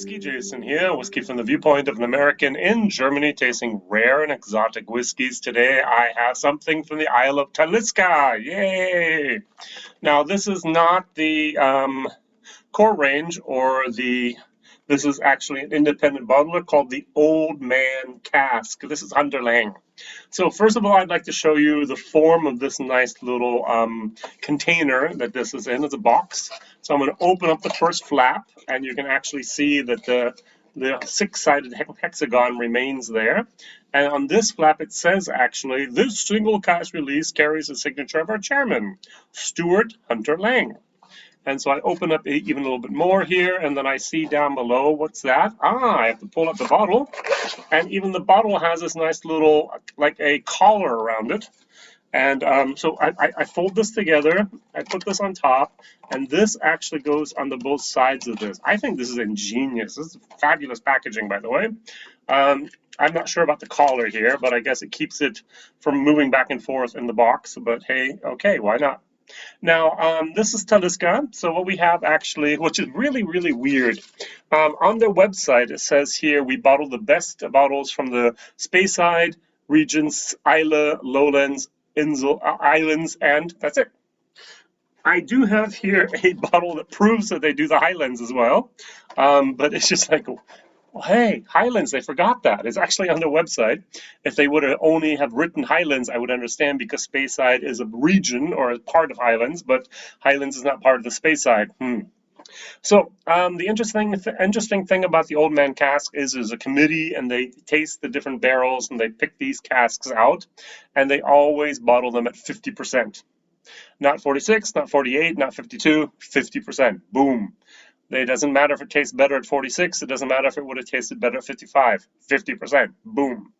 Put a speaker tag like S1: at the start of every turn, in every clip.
S1: WhiskyJason here, whiskey from the viewpoint of an American in Germany, tasting rare and exotic whiskeys. Today I have something from the Isle of Talisker. Yay! Now this is not the core range this is actually an independent bottler called the Old Man Cask. This is under Laing. So first of all, I'd like to show you the form of this nice little container that this is in. It's a box. So I'm going to open up the first flap, and you can actually see that the six-sided hexagon remains there. And on this flap, it says actually, this single cask release carries the signature of our chairman, Stuart Hunter Laing. And so I open up even a little bit more here, and then I see down below, what's that? I have to pull up the bottle, and even the bottle has this nice little, like a collar around it. And so I fold this together, I put this on top, and this actually goes on both sides of this. I think this is ingenious. This is fabulous packaging, by the way. I'm not sure about the collar here, but I guess it keeps it from moving back and forth in the box. But hey, okay, why not? Now, this is Talisker. So what we have actually, which is really, really weird, on their website, it says here, we bottle the best bottles from the Speyside regions, Isle, Lowlands, Insel, Islands, and that's it. I do have here a bottle that proves that they do the Highlands as well, but it's just like, well, hey, Highlands, they forgot that. It's actually on their website. If they would have only have written Highlands, I would understand, because Speyside is a region or a part of Highlands, but Highlands is not part of the Speyside. So the interesting thing about the Old Man Cask is there's a committee, and they taste the different barrels, and they pick these casks out, and they always bottle them at 50%. Not 46, not 48, not 52, 50%. Boom. It doesn't matter if it tastes better at 46. It doesn't matter if it would have tasted better at 55. 50%. Boom.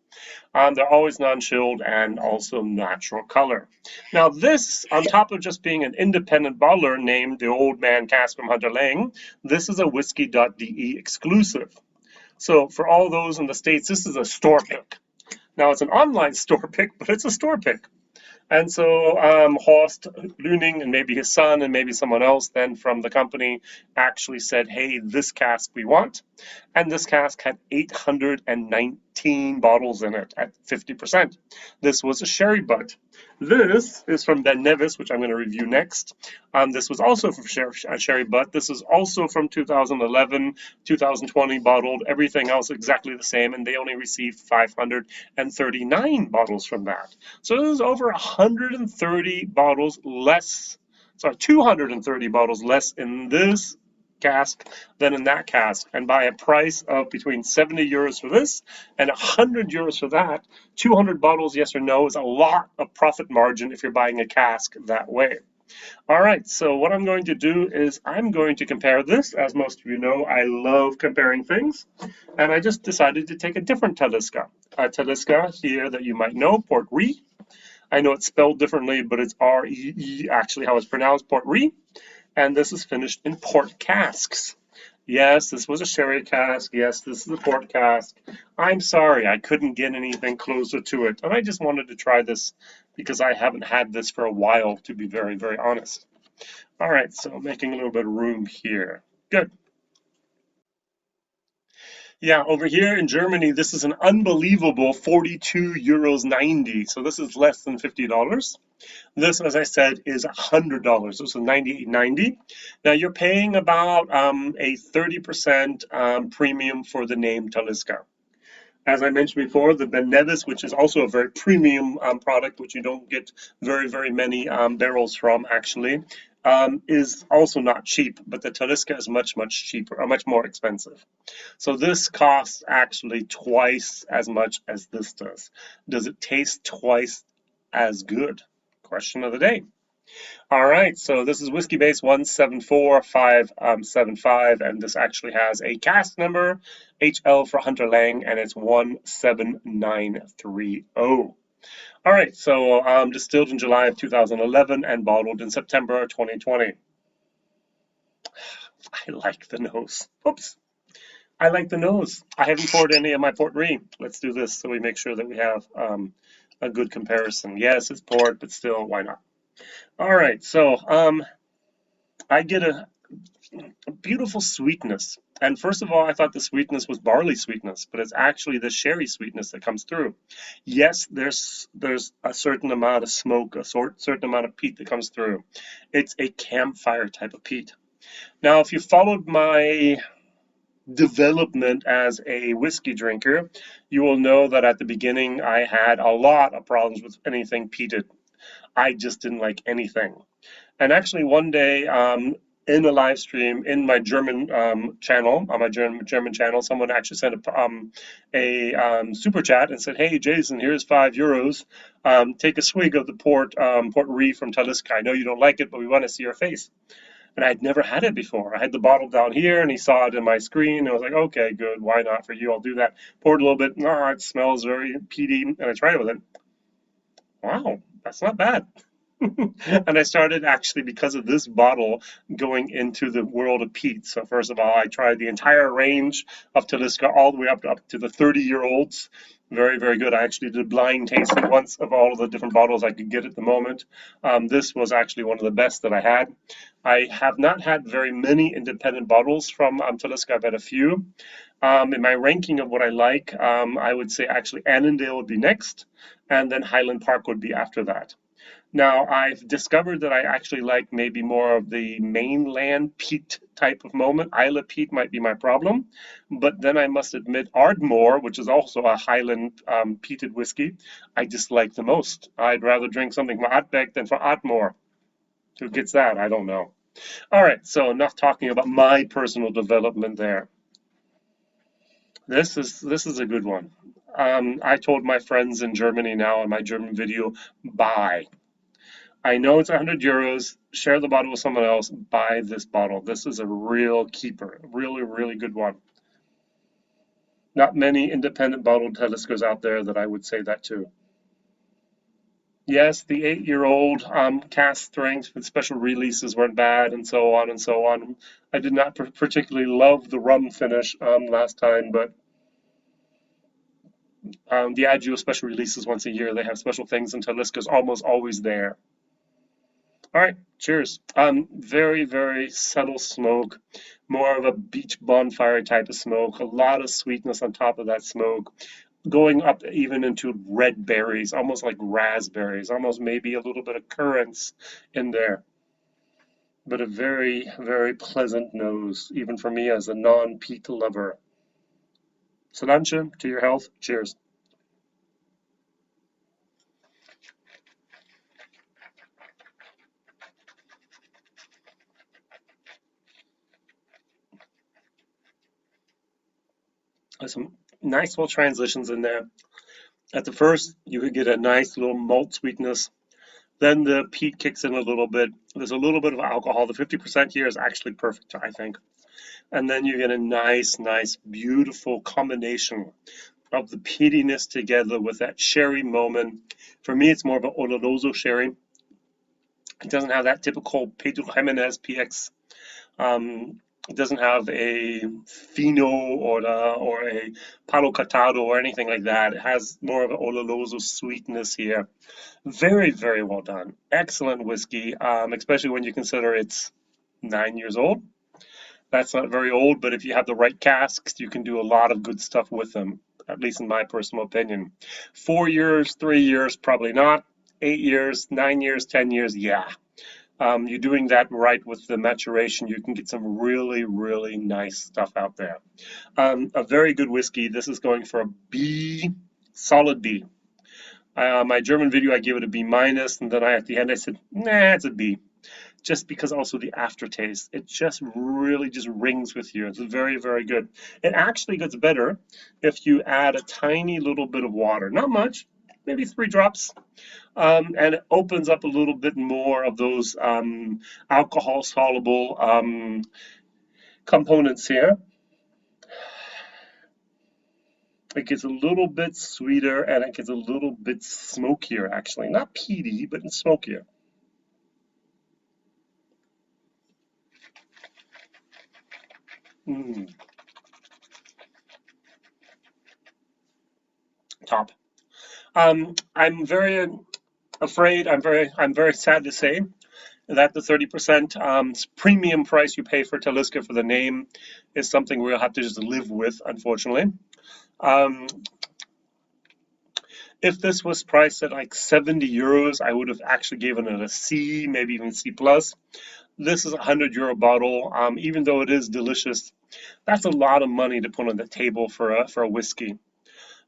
S1: They're always non-chilled and also natural color. Now this, on top of just being an independent bottler named the Old Man Cask from Hunter Laing, this is a Whisky.de exclusive. So for all those in the States, this is a store pick. Now it's an online store pick, but it's a store pick. And so Horst Lüning and maybe his son and maybe someone else then from the company actually said, hey, this cask we want. And this cask had 819 bottles in it at 50%. This was a sherry butt. This is from Ben Nevis, which I'm going to review next. This was also from sherry butt. This is also from 2011, 2020 bottled, everything else exactly the same, and they only received 539 bottles from that. So it was over 130 bottles less, sorry, 230 bottles less in this cask than in that cask, and by a price of between 70 euros for this and 100 euros for that. 200 bottles, yes or no, is a lot of profit margin if you're buying a cask that way. All right, so what I'm going to do is I'm going to compare this. As most of you know, I love comparing things, and I just decided to take a different Talisker. A Talisker here that you might know, Port Ree. I know it's spelled differently, but it's R-E-E, actually how it's pronounced, Port Ree. And this is finished in port casks. Yes, this was a sherry cask. Yes, this is a port cask. I'm sorry, I couldn't get anything closer to it. And I just wanted to try this because I haven't had this for a while, to be very, very honest. All right, so making a little bit of room here. Good. Yeah, over here in Germany, this is an unbelievable 42 euros 90. So this is less than $50. This, as I said, is $100. This is $98.90. Now you're paying about a 30% premium for the name Talisker. As I mentioned before, the Ben Nevis, which is also a very premium product, which you don't get very, very many barrels from, actually, is also not cheap, but the Talisker is much, much cheaper, or much more expensive. So this costs actually twice as much as this does. Does it taste twice as good? Question of the day. All right, so this is Whiskey Base 174575, and this actually has a cask number, HL for Hunter Laing, and it's 17930. All right, so distilled in July of 2011 and bottled in September 2020. I like the nose. Oops. I like the nose. I haven't poured any of my Port Ree. Let's do this so we make sure that we have a good comparison. Yes, it's poured, but still, why not? All right, so I get a beautiful sweetness And first of all, I thought the sweetness was barley sweetness, but it's actually the sherry sweetness that comes through. Yes, there's a certain amount of smoke, a certain amount of peat that comes through. It's a campfire type of peat. Now, if you followed my development as a whiskey drinker, you will know that at the beginning I had a lot of problems with anything peated. I just didn't like anything. And actually, one day, in a live stream in my German channel, on my German channel, someone actually sent a super chat and said, "Hey, Jason, here's €5. Take a swig of the port Ree from Talisker. I know you don't like it, but we want to see your face." And I'd never had it before. I had the bottle down here, and he saw it in my screen, and I was like, "Okay, good. Why not for you? I'll do that." Poured a little bit. No, it smells very peaty, and I tried it with it. Wow, that's not bad. And I started actually because of this bottle going into the world of peat. So first of all, I tried the entire range of Talisker all the way up to the 30-year-olds. Very, very good. I actually did blind tasting once of all of the different bottles I could get at the moment. This was actually one of the best that I had. I have not had very many independent bottles from Talisker. I've had a few. In my ranking of what I like, I would say actually Annandale would be next, and then Highland Park would be after that. Now, I've discovered that I actually like maybe more of the mainland peat type of moment. Isla peat might be my problem, but then I must admit Ardmore, which is also a Highland peated whiskey, I just like the most. I'd rather drink something from Atbeck than from Atmore. Who gets that? I don't know. All right, so enough talking about my personal development there. This is a good one. I told my friends in Germany now in my German video, buy. I know it's €100. Share the bottle with someone else. Buy this bottle. This is a real keeper. Really, really good one. Not many independent bottled Taliskers out there that I would say that to. Yes, the 8-year-old cask strength with special releases weren't bad, and so on and so on. I did not particularly love the rum finish last time, but the Diageo special releases once a year. They have special things, and Taliska's almost always there. All right, cheers. Very, very subtle smoke, more of a beach bonfire type of smoke, a lot of sweetness on top of that smoke, going up even into red berries, almost like raspberries, almost maybe a little bit of currants in there, but a very, very pleasant nose, even for me as a non-peat lover. Salancha, to your health. Cheers. There's some nice little transitions in there. At the first, you could get a nice little malt sweetness. Then the peat kicks in a little bit. There's a little bit of alcohol. The 50% here is actually perfect, I think. And then you get a nice, nice, beautiful combination of the peatiness together with that sherry moment. For me, it's more of an Oloroso sherry. It doesn't have that typical Pedro Jimenez PX. It doesn't have a fino or a palo catado or anything like that. It has more of an Oloroso sweetness here. Very, very well done. Excellent whiskey, especially when you consider it's 9 years old. That's not very old, but if you have the right casks, you can do a lot of good stuff with them, at least in my personal opinion. 4 years, 3 years, probably not. 8 years, 9 years, 10 years, yeah. You're doing that right with the maturation. You can get some really, really nice stuff out there. A very good whiskey. This is going for a B, solid B. My German video, I gave it a B minus, and then at the end I said, nah, it's a B. Just because also the aftertaste, it just really just rings with you. It's very, very good. It actually gets better if you add a tiny little bit of water, not much, maybe 3 drops, and it opens up a little bit more of those alcohol soluble components here. It gets a little bit sweeter and it gets a little bit smokier, actually. Not peaty, but it's smokier. Mm, top. I'm very afraid, I'm very sad to say That the 30% premium price you pay for Talisker for the name is something we'll have to just live with, unfortunately. If this was priced at like 70 euros, I would have actually given it a C, maybe even C+. This is a €100 bottle. Even though it is delicious, that's a lot of money to put on the table for a whiskey.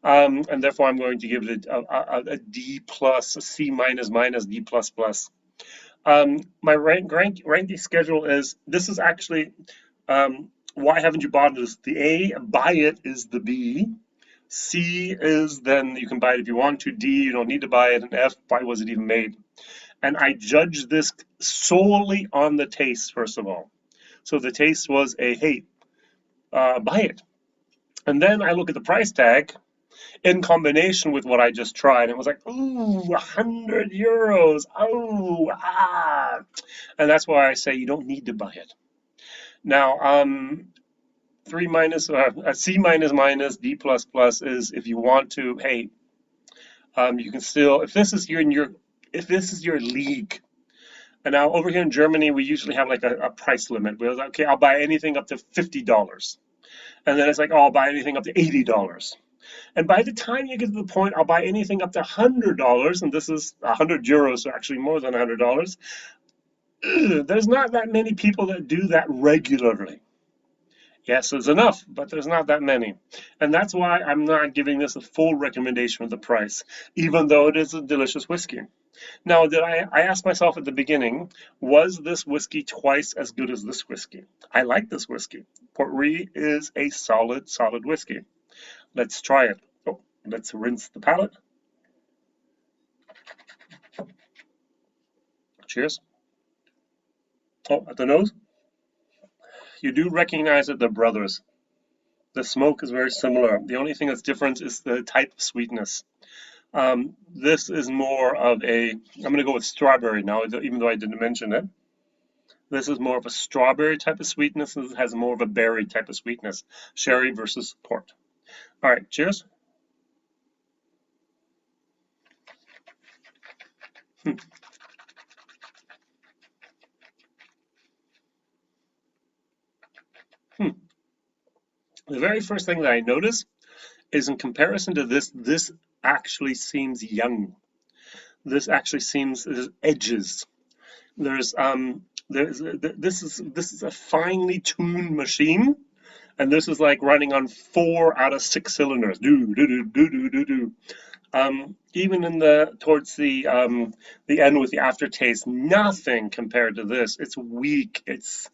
S1: And therefore, I'm going to give it a D+, a C minus minus, D++. My ranking schedule is, this is actually, why haven't you bought this? The A, buy it, is the B. C is then you can buy it if you want to. D, you don't need to buy it. And F, why was it even made? And I judge this solely on the taste, first of all. So the taste was a, hey, buy it. And then I look at the price tag in combination with what I just tried. It was like, ooh, 100 euros. Oh, ah. And that's why I say you don't need to buy it. Now, a C minus minus, D++ is if you want to, hey, you can still, if this is your league. And now over here in Germany, we usually have like a price limit. We're like, okay, I'll buy anything up to $50. And then it's like, oh, I'll buy anything up to $80. And by the time you get to the point, I'll buy anything up to $100, and this is 100 euros, so actually more than $100. There's not that many people that do that regularly. Yes, there's enough, but there's not that many. And that's why I'm not giving this a full recommendation of the price, even though it is a delicious whiskey. Now, I asked myself at the beginning, was this whiskey twice as good as this whiskey? I like this whiskey. Port Ree is a solid, solid whiskey. Let's try it. Oh, let's rinse the palate. Cheers. Oh, at the nose. You do recognize that they're brothers. The smoke is very similar. The only thing that's different is the type of sweetness. This is more of a, I'm going to go with strawberry now, even though I didn't mention it. This is more of a strawberry type of sweetness. This has more of a berry type of sweetness. Sherry versus port. All right, cheers. The very first thing that I notice is in comparison to this actually seems young. This actually seems edges. This is a finely tuned machine, and this is like running on 4 out of 6 cylinders. Even in towards the end with the aftertaste, nothing compared to this. It's weak. It's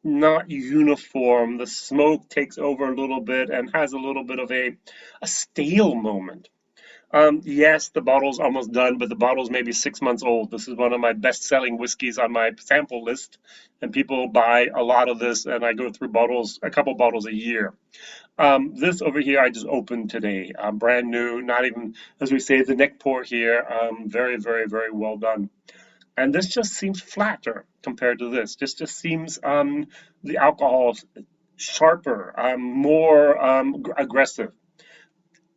S1: not uniform. The smoke takes over a little bit and has a little bit of a stale moment. Yes, the bottle's almost done, but the bottle's maybe 6 months old. This is one of my best-selling whiskeys on my sample list, and people buy a lot of this, and I go through a couple bottles a year. This over here I just opened today, brand new, not even, as we say, the neck pour here, very, very, very well done. And this just seems flatter compared to this. This just seems the alcohol sharper, more aggressive.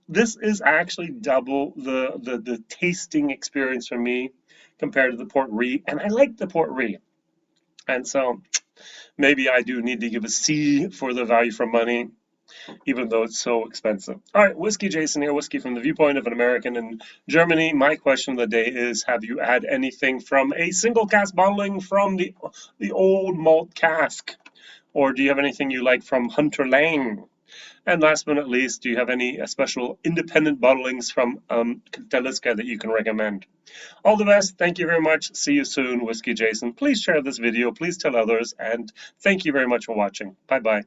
S1: This is actually double the tasting experience for me compared to the Port Ree, and I like the Port Ree. And so maybe I do need to give a C for the value for money, even though it's so expensive. All right, WhiskyJason here, whiskey from the viewpoint of an American in Germany. My question of the day is, have you had anything from a single cask bottling from the old Malt Cask? Or do you have anything you like from Hunter Laing? And last but not least, do you have any special independent bottlings from Talisker that you can recommend? All the best. Thank you very much. See you soon, WhiskyJason. Please share this video. Please tell others. And thank you very much for watching. Bye-bye.